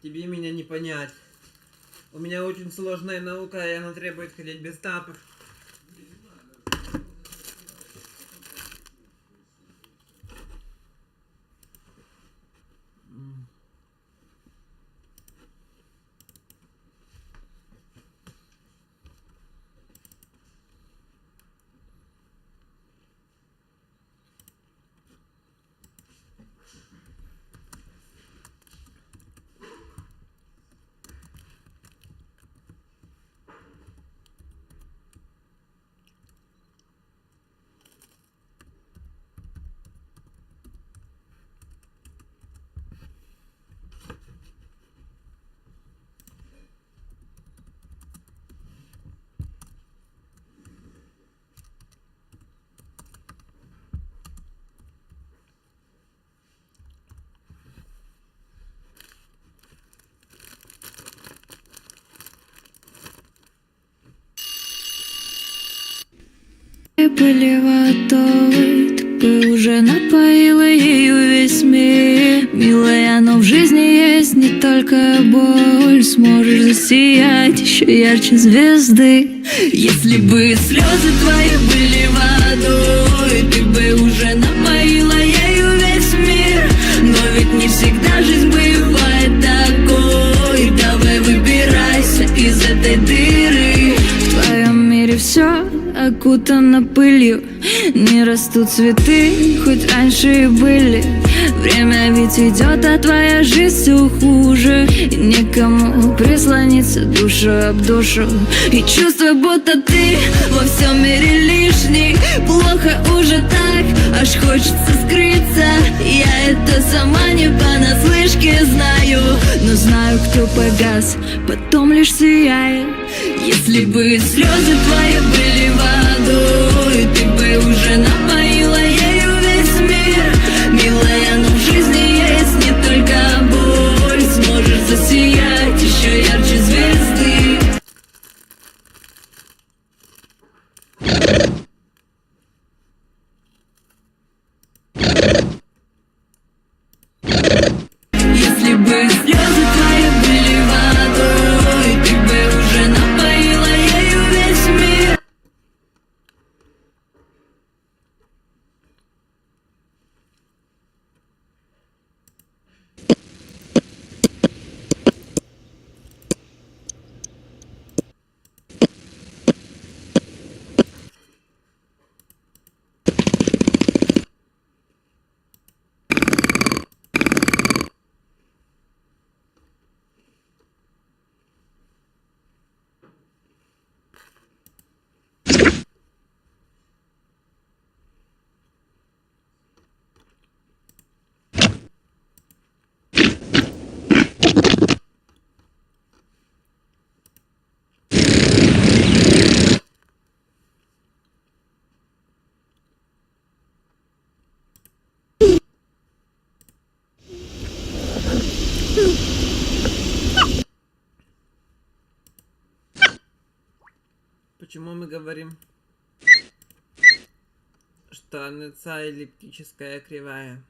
Тебе меня не понять. У меня очень сложная наука, и она требует ходить без тапок. Были водой, ты бы уже напоила ею весь мир. Милая, но в жизни есть не только боль. Сможешь засиять еще ярче звезды. Если бы слезы твои были водой, ты бы уже напоила ею весь мир. Но ведь не всегда жизнь бывает такой. Давай выбирайся из этой дыры. В твоем мире все окутано пылью, не растут цветы, хоть раньше и были. Время ведь идет, а твоя жизнь все хуже. И некому прислониться душу об душу. И чувство, будто ты во всем мире лишний. Плохо уже так, аж хочется скрыться. Я это сама не понаслышке знаю, но знаю, кто погас, потом лишь сияет. Если бы слезы твои были водой, ты бы уже напоила ею весь мир. Милая, но в жизни есть не только боль. Сможешь засиять еще ярче звезды. Если бы слезы твои были водой, ты бы уже напоила ею весь мир. Почему мы говорим, что НЦ эллиптическая кривая?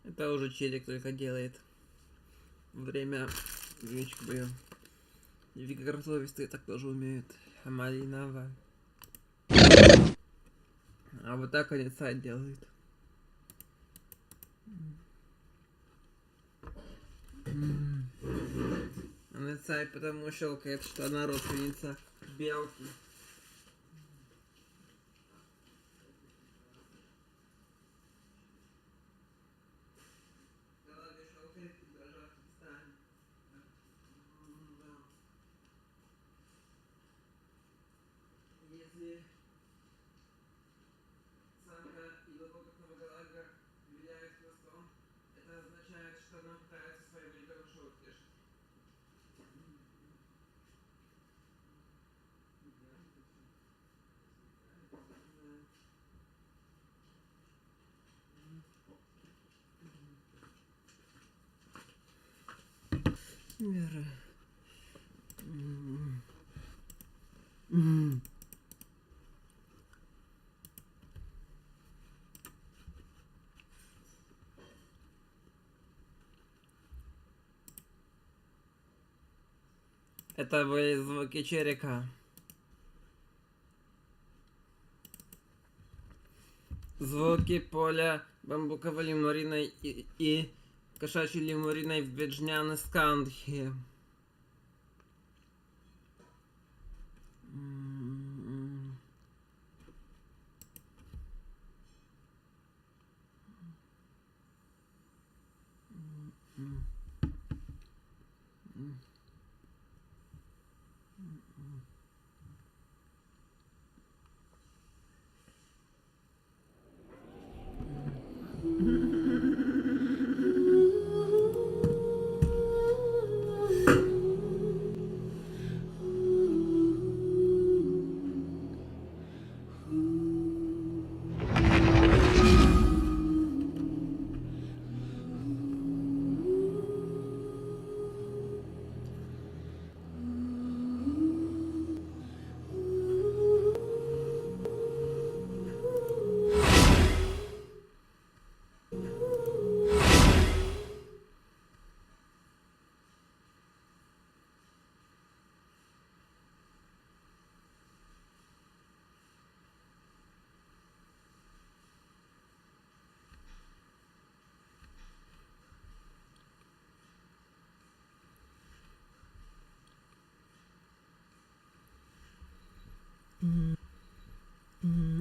Это уже челик только делает. Время девичка бы. Вика Красовистые так тоже умеют. А малиновая. А вот так они сайт делают. Она сайт потому щелкает, что она родственница белки. Если самка и глубокого голубя виляет хвостом, это означает, что она пытается своего детеныша утешить. Сумеру. Это были звуки черека. Звуки поля бамбуковой лимуриной и кошачьей лимуриной в Веджняне Скандхе.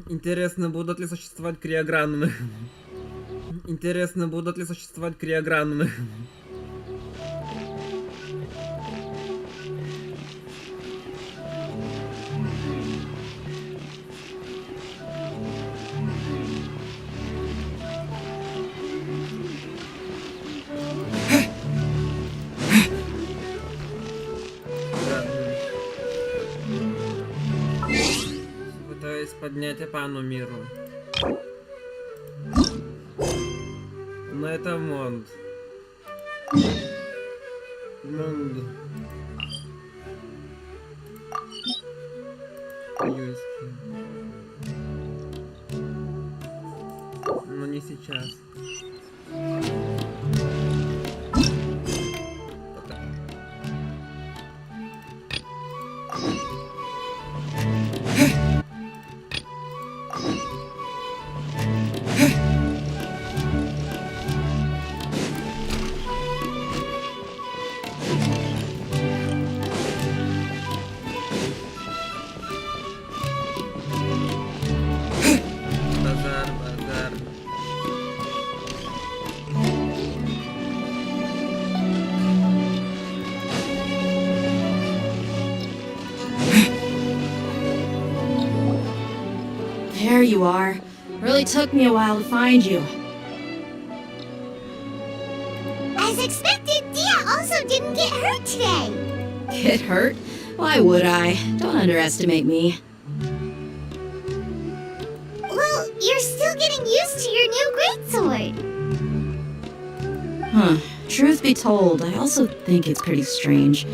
Интересно, будут ли существовать криограммы? Интересно, будут ли существовать криограммы? Поднять пану миру. Но это Монд. Монд. Но не сейчас. There you are. Really took me a while to find you. As expected, Dia also didn't get hurt today. Get hurt? Why would I? Don't underestimate me. Well, you're still getting used to your new greatsword. Huh. Truth be told, I also think it's pretty strange.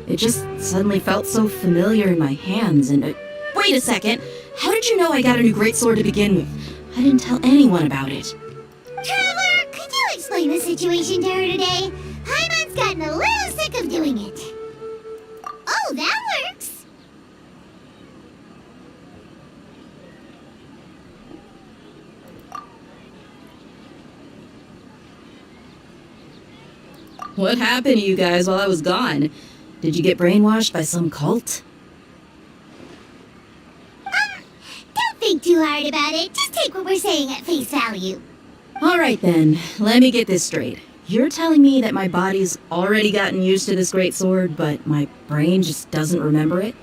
It just suddenly felt so familiar in my hands and... wait a second! How did you know I got a new greatsword to begin with? I didn't tell anyone about it. Traveler, could you explain the situation to her today? Paimon's gotten a little sick of doing it. Oh, that works. What happened to you guys while I was gone? Did you get brainwashed by some cult? Don't think too hard about it. Just take what we're saying at face value. Alright then, let me get this straight. You're telling me that my body's already gotten used to this greatsword, but my brain just doesn't remember it?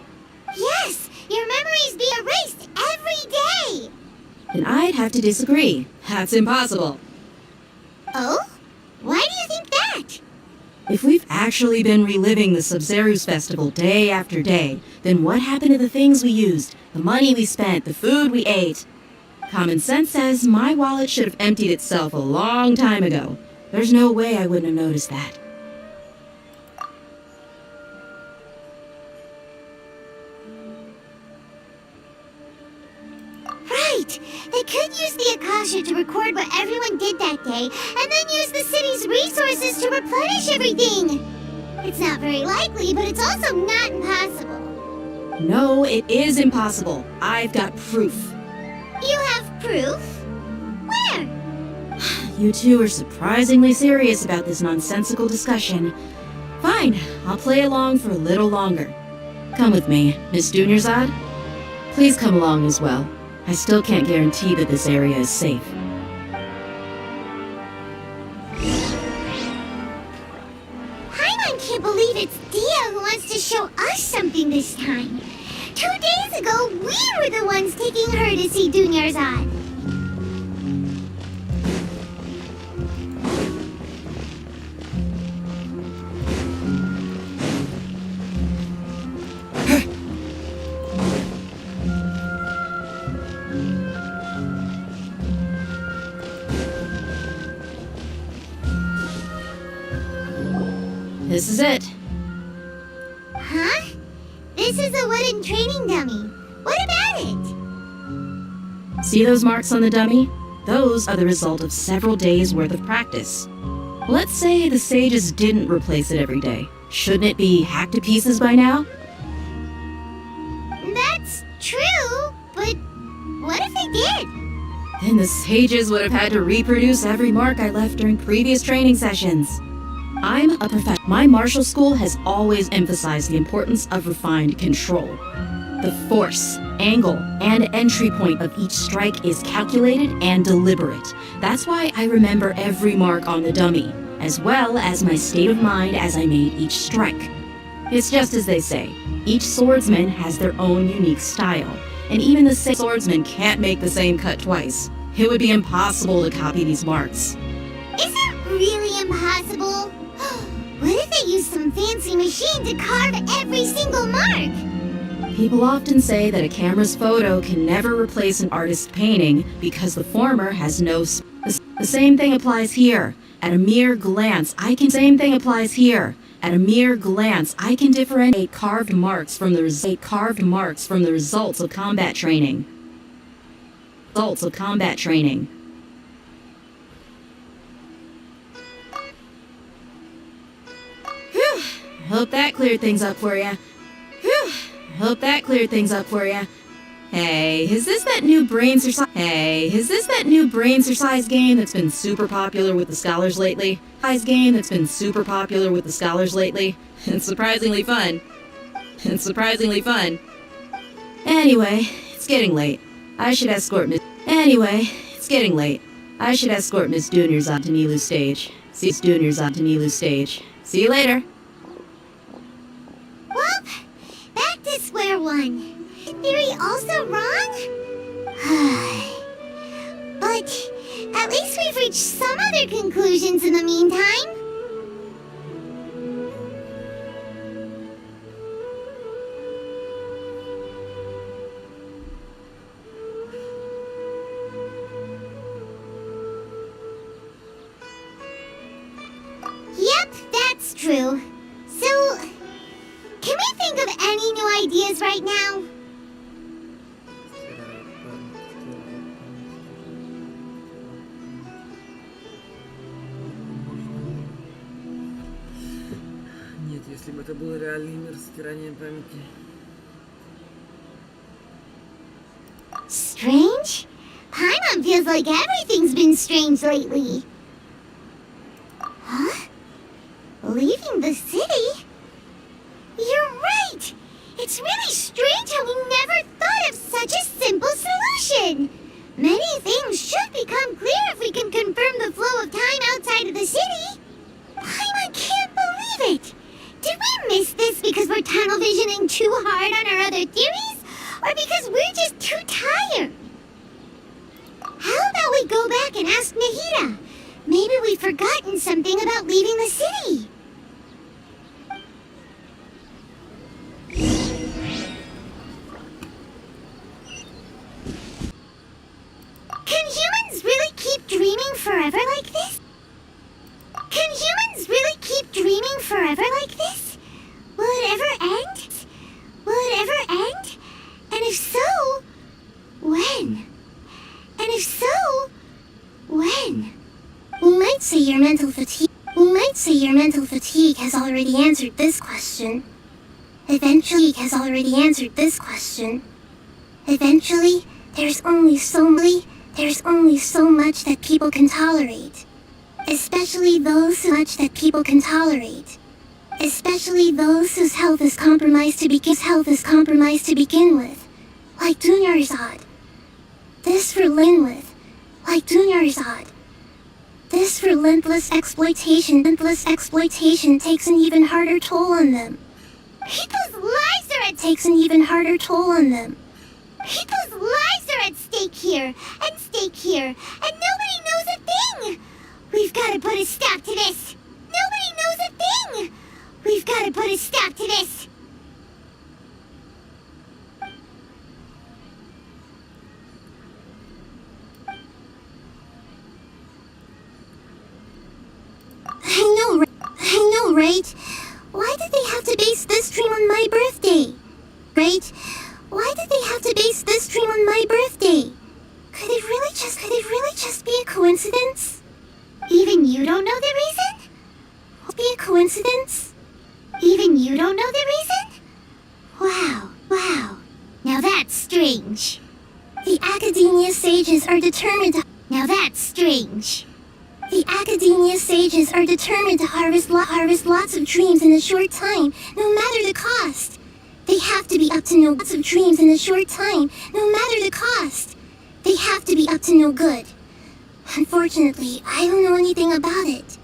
Yes, your memories be erased every day. Then I'd have to disagree. That's impossible. Oh? Why do you think that? If we've actually been reliving the Subzerus festival day after day, then what happened to the things we used, the money we spent, the food we ate? Common sense says my wallet should have emptied itself a long time ago. There's no way I wouldn't have noticed that. right! They could use the Akasha to record what everyone did that day, and then use the city's resources to replenish everything! It's not very likely, but it's also not impossible. No, it is impossible. I've got proof. You have proof? Where? You two are surprisingly serious about this nonsensical discussion. Fine, I'll play along for a little longer. Come with me, Miss Dunyarzad. Please come along as well. I still can't guarantee that this area is safe. Paimon can't believe it's Dia who wants to show us something this time. 2 days ago, we were the ones taking her to see Dunyarzad. This is it. Huh? This is a wooden training dummy. What about it? See those marks on the dummy? Those are the result of several days' worth of practice. Let's say the sages didn't replace it every day. Shouldn't it be hacked to pieces by now? That's true, but what if they did? Then the sages would have had to reproduce every mark I left during previous training sessions. I'm a professional. My martial school has always emphasized the importance of refined control. The force, angle, and entry point of each strike is calculated and deliberate. That's why I remember every mark on the dummy, as well as my state of mind as I made each strike. It's just as they say, each swordsman has their own unique style, and even the same swordsman can't make the same cut twice. It would be impossible to copy these marks. Is it really impossible? What if they use some fancy machine to carve every single mark? People often say that a camera's photo can never replace an artist's painting because the former has no The same thing applies here. At a mere glance, I can differentiate carved marks from the results of combat training. Whew. Hope that cleared things up for you. Hey, is this that new brain exercise game that's been super popular with the scholars lately? It's surprisingly fun. Anyway, it's getting late. I should escort Miss Dunyarzad to Nilu's stage. See you later. Well, back to square one. Theory also wrong? But at least we've reached some other conclusions in the meantime. Yep, that's true. So, can we think of any new ideas right now? Нет, если бы это был реальный мир с стиранием памяти. Strange? Paimon feels like everything's been strange lately. Huh? Leaving the city? You're right! It's really strange how we never thought of such a simple solution! Many things should become clear if we can confirm the flow of time outside of the city. Paimon can't believe it! Did we miss this because we're tunnel visioning too hard on our other theories? Or because we're just too tired? How about we go back and ask Nahida? Maybe we've forgotten something about leaving the city. Can humans really keep dreaming forever like this? Will it ever end? And if so, when? say your mental fatigue. We might say your mental fatigue has already answered this question. Eventually, has already answered this question. Eventually, there's only so much that people can tolerate. Especially those that people can tolerate. Especially those whose health is compromised to begin with. Like Dunyarzad. This relentless exploitation takes an even harder toll on them. People's lives are at stake here, and nobody knows a thing. We've got to put a stop to this. I know, right? Why did they have to base this dream on my birthday? Could it really just be a coincidence? Even you don't know the reason? Wow. Now that's strange. The academia sages are determined to harvest lots of dreams in a short time, no matter the cost. They have to be up to no lots of dreams in a short time, no matter the cost. They have to be up to no good. Unfortunately, I don't know anything about it.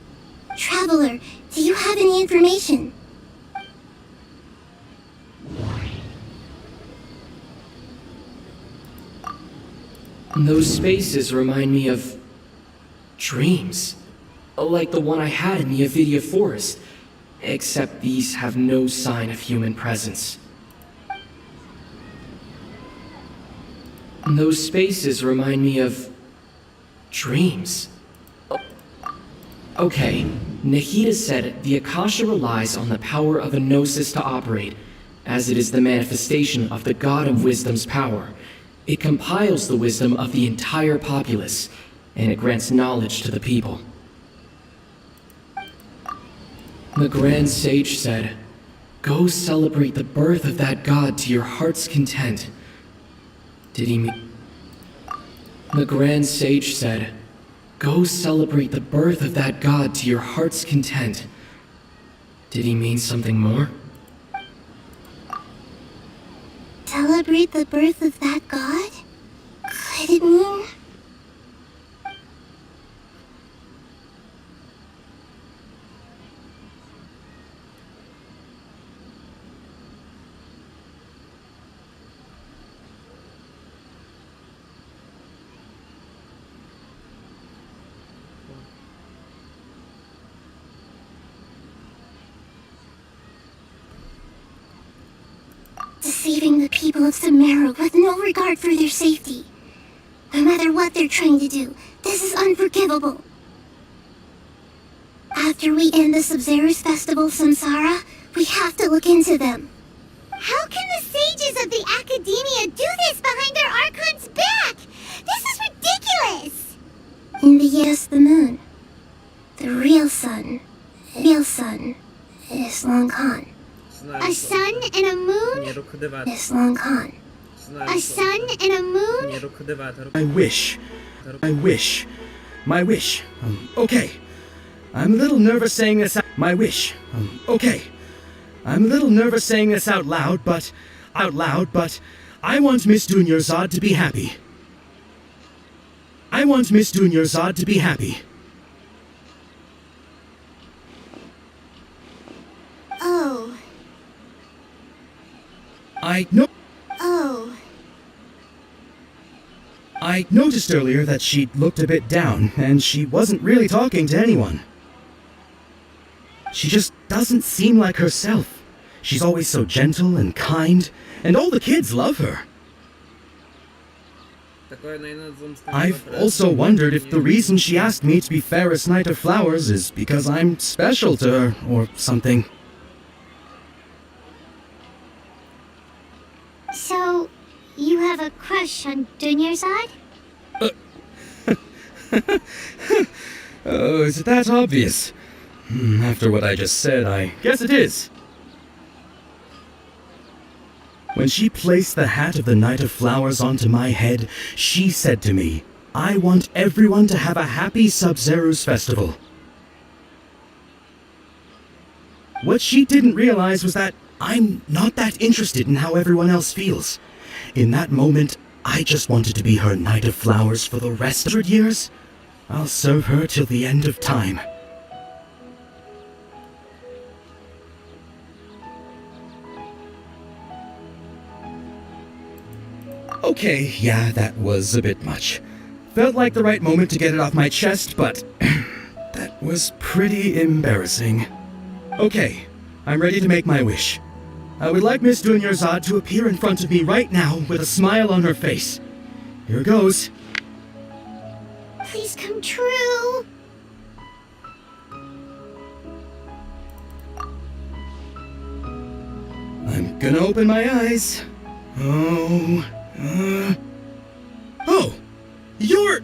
Traveler, do you have any information? Those spaces remind me of dreams, like the one I had in the Avidia forest, except these have no sign of human presence. Those spaces remind me of dreams. Okay, Nahida said the Akasha relies on the power of a gnosis to operate, as it is the manifestation of the God of Wisdom's power. It compiles the wisdom of the entire populace, and it grants knowledge to the people. The Grand Sage said, "Go celebrate the birth of that God to your heart's content." Did he mean... The Grand Sage said, "Go celebrate the birth of that God to your heart's content." Did he mean something more? Celebrate the birth of that god? Could it mean... deceiving the people of Sumera with no regard for their safety. No matter what they're trying to do, this is unforgivable. After we end the Sub-Zerus Festival Samsara, we have to look into them. How can the sages of the Academia do this behind their Archon's back? This is ridiculous! In the yes, the moon. The real sun is Long Khan. A sun and a moon is Long Khan. A sun and a moon? My wish. Okay. I'm a little nervous saying this out. My wish. Okay. I'm a little nervous saying this out loud, but I want Miss Dunyarzad to be happy. Oh. I noticed earlier that she looked a bit down, and she wasn't really talking to anyone. She just doesn't seem like herself. She's always so gentle and kind, and all the kids love her. I've also wondered if the reason she asked me to be Fairest Knight of Flowers is because I'm special to her, or something. So, you have a crush on Dunyarzad? Oh, is it that obvious? After what I just said, I guess it is. When she placed the hat of the Knight of Flowers onto my head, she said to me, I want everyone to have a happy Sub-Zero's festival. What she didn't realize was that I'm not that interested in how everyone else feels. In that moment, I just wanted to be her Knight of Flowers for the rest of 100 years. I'll serve her till the end of time. Okay, yeah, that was a bit much. Felt like the right moment to get it off my chest, but that was pretty embarrassing. Okay, I'm ready to make my wish. I would like Miss Dunyarzad to appear in front of me right now with a smile on her face. Here goes. Please come true. I'm gonna open my eyes. Oh, you're...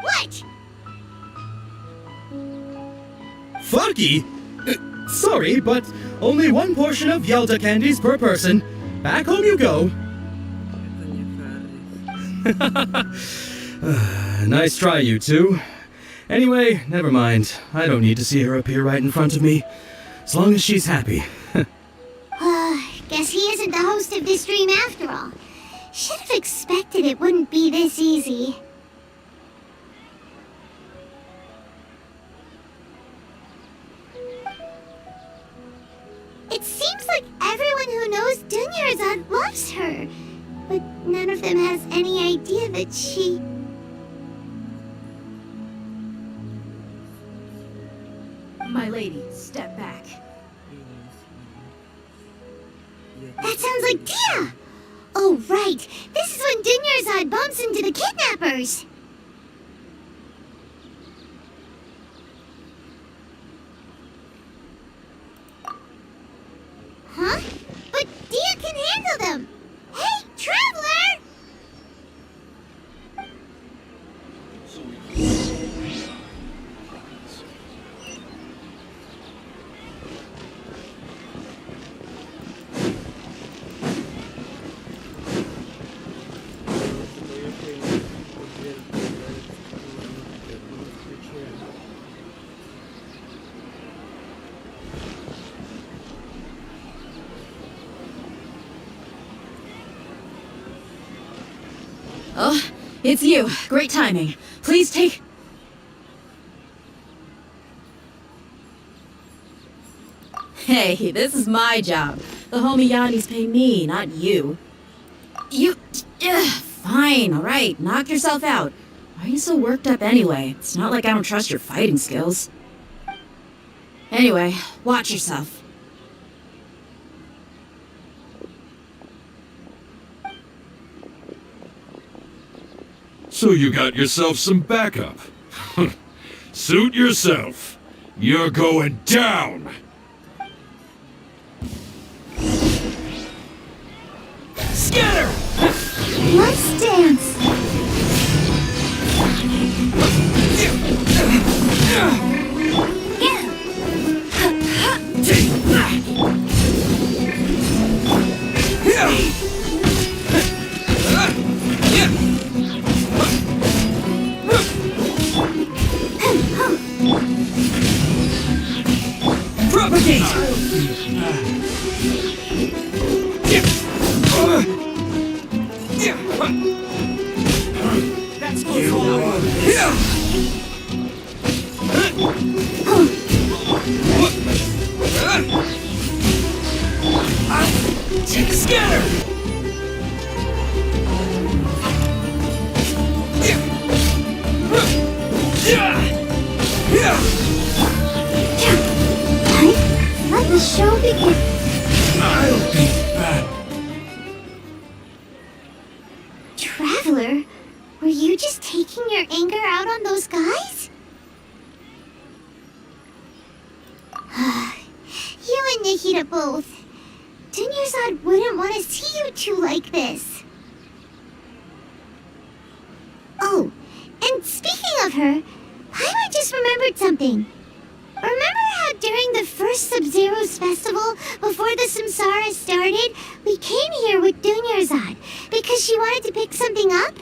What? Funky? Sorry, but only one portion of Yelda candies per person. Back home you go. Это не Харрис. Nice try, you two. Anyway, never mind. I don't need to see her appear right in front of me. As long as she's happy. Guess he isn't the host of this dream after all. Should have expected it wouldn't be this easy. It seems like everyone who knows Dunyarzad loves her, but none of them has any idea that she... My lady, step back. That sounds like Dia! Oh, right. This is when Dunyarzad bumps into the kidnappers. Huh? But Dia can handle them! Hey, Traveler! Oh, it's you. Great timing. Please take... Hey, this is my job. The homie Yanni's pay me, not you. You... fine, alright. Knock yourself out. Why are you so worked up anyway? It's not like I don't trust your fighting skills. Anyway, watch yourself. So you got yourself some backup. Suit yourself. You're going down! Scatter! Let's dance! Propagate! That's Take a scatter! Let the show begin. I'll be back. Traveler, were you just taking your anger out on those guys? You and Nikita both. Dunyarzad wouldn't want to see you two like this. Oh, and speaking of of her, Paimon just remembered something. Remember how during the first Sub-Zero's festival, before the Samsara started, we came here with Dunyarzad because she wanted to pick something up?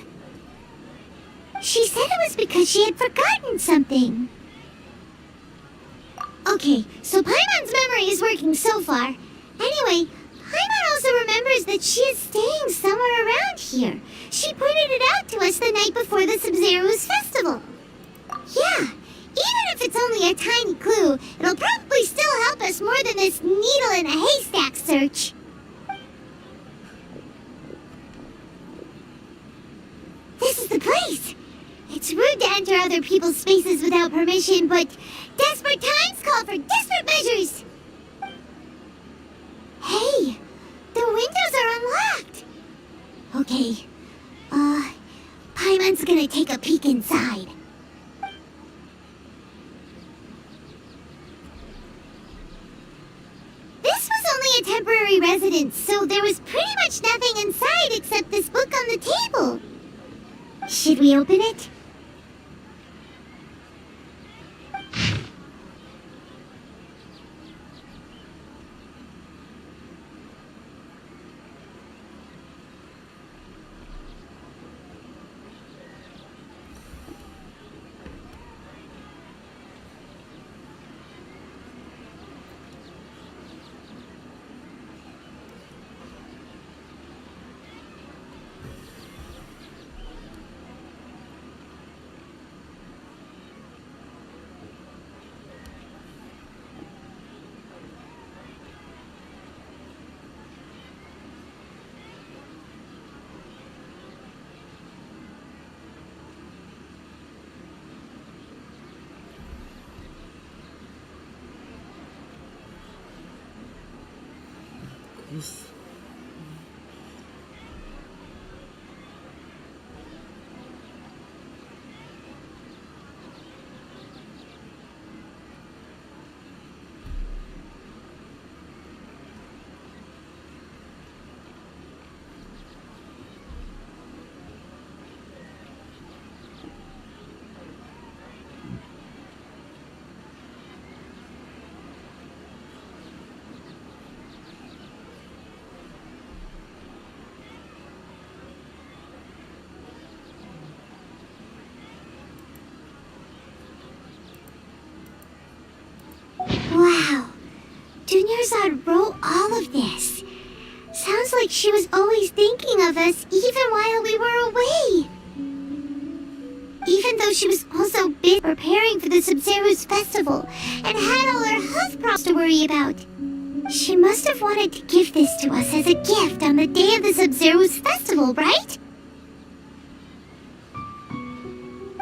She said it was because she had forgotten something. Okay, so Paimon's memory is working so far. Anyway, Paimon also remembers that she is staying somewhere around here. She pointed it out to us the night before the Sub-Zero's festival. Yeah, even if it's only a tiny clue, it'll probably still help us more than this needle in a haystack search. This is the place! It's rude to enter other people's spaces without permission, but desperate times call for desperate measures! Hey! The windows are unlocked! Okay, Paimon's gonna take a peek inside. This was only a temporary residence, so there was pretty much nothing inside except this book on the table. Should we open it? Wow, Dunyarzad wrote all of this. Sounds like she was always thinking of us even while we were away. Even though she was also busy preparing for the Sub-Zero's festival and had all her health problems to worry about. She must have wanted to give this to us as a gift on the day of the Sub-Zero's festival, right?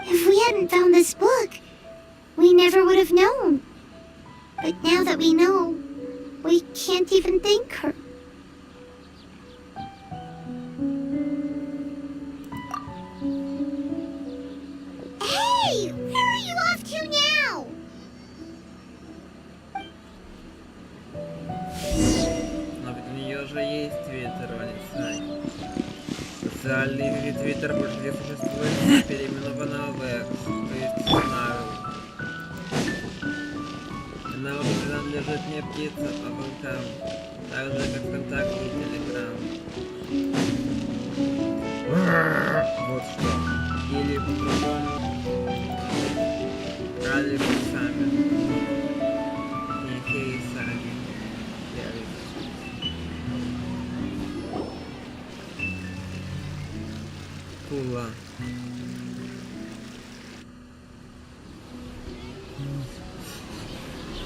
If we hadn't found this book, we never would have known. But now that we know, we can't even thank her. Hey! Where are you off to now? Но ведь у нее же есть твиттер, а не сайт. Социальный твиттер больше не существует, переименована в X, то есть Сумеру. Она уже принадлежит не птицам, а волкам, так же как ВКонтакте и Телеграм. Вот что. Или по-другому. Ралли сами. Хей сами. Кула.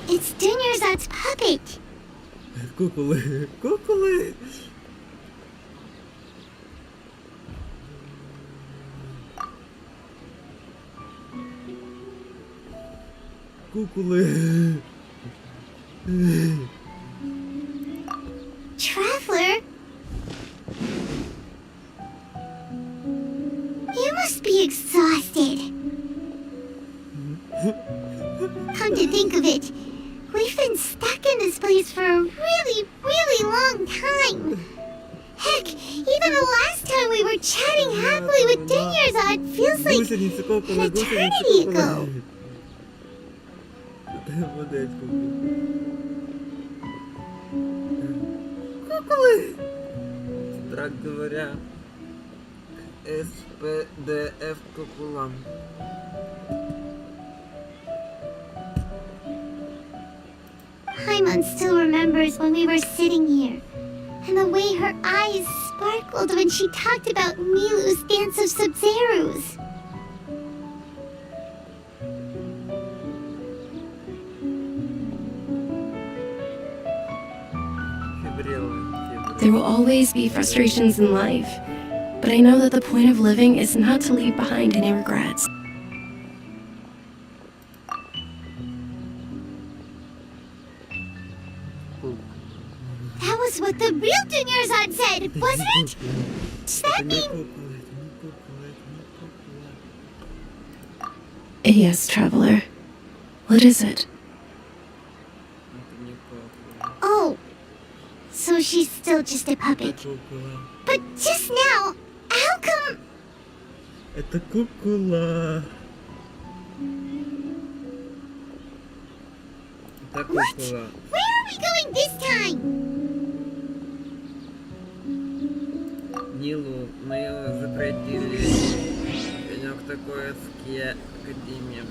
It's Dunyarzad's puppet. Куколы. Куколы. Куколы. Traveler? You must be exhausted. Come to think of it, we've been stuck in this place for a really, really long time. Heck, Even the last time we were chatting happily with Dunyarzad feels like Гусеница, кукола, an eternity ago. Модель куклы. Строго говоря, СПДФ кукулам. Paimon still remembers when we were sitting here, and the way her eyes sparkled when she talked about Milu's dance of Sub-Zerus. There will always be frustrations in life, but I know that the point of living is not to leave behind any regrets. That was what the real Dunyarzad said, wasn't it? Does that mean... Yes, traveler. What is it? Oh, so she's still just a puppet. But just now, how come... Это кукула. Это What? кукула. Where are we going this time? Нилу, мы ее запретили. Фенек такой адский академия.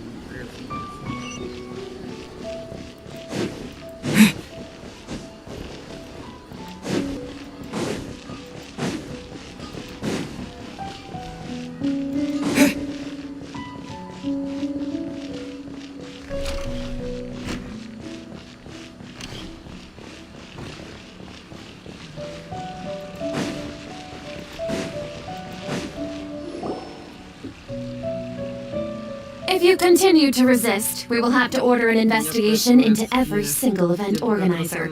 If you continue to resist, we will have to order an investigation into every single event organizer.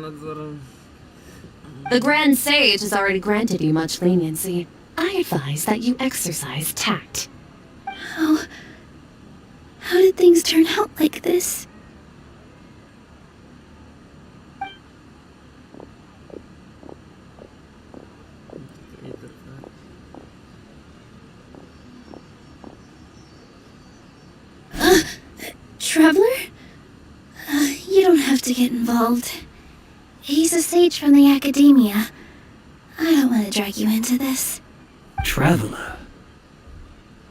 The Grand Sage has already granted you much leniency. I advise that you exercise tact. How did things turn out like this? Traveler? You don't have to get involved. He's a sage from the academia. I don't want to drag you into this. Traveler.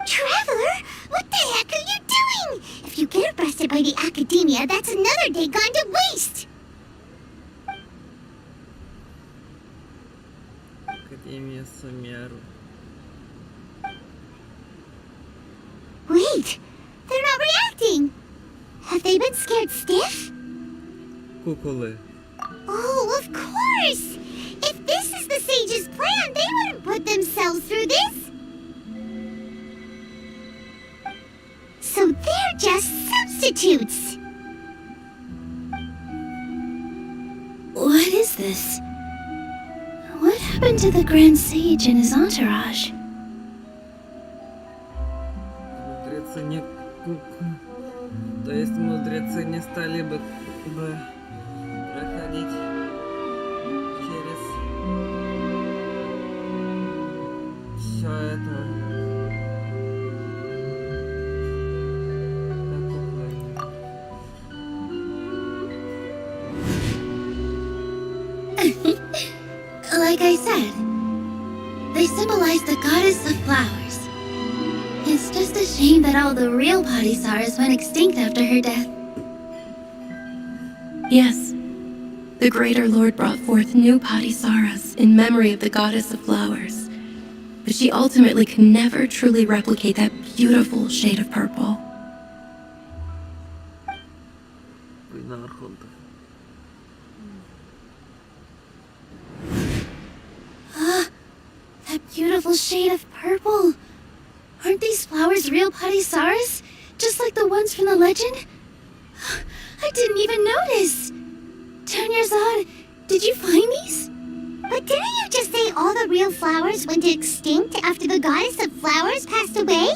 Traveler? What the heck are you doing? If you get arrested by the academia, that's another day gone to waste. Академия Сумеру. Wait, they're not reacting. Have they been scared stiff? Куколы. Oh, of course! If this is the sage's plan, they wouldn't put themselves through this. So they're just substitutes. What is this? What happened to the Grand Sage and his entourage? Мудрецы не То есть мудрецы не стали бы проходить через все это. Like I said, they symbolize the goddess of flowers. It's just a shame that all the real Padisars went extinct after her death. Yes. The Greater Lord brought forth new Padisaras in memory of the goddess of flowers. But she ultimately could never truly replicate that beautiful shade of purple. That beautiful shade of purple. Aren't these flowers real Padisaras? Just like the ones from the legend? I didn't even notice. Dunyarzad, did you find these? But didn't you just say all the real flowers went extinct after the goddess of flowers passed away?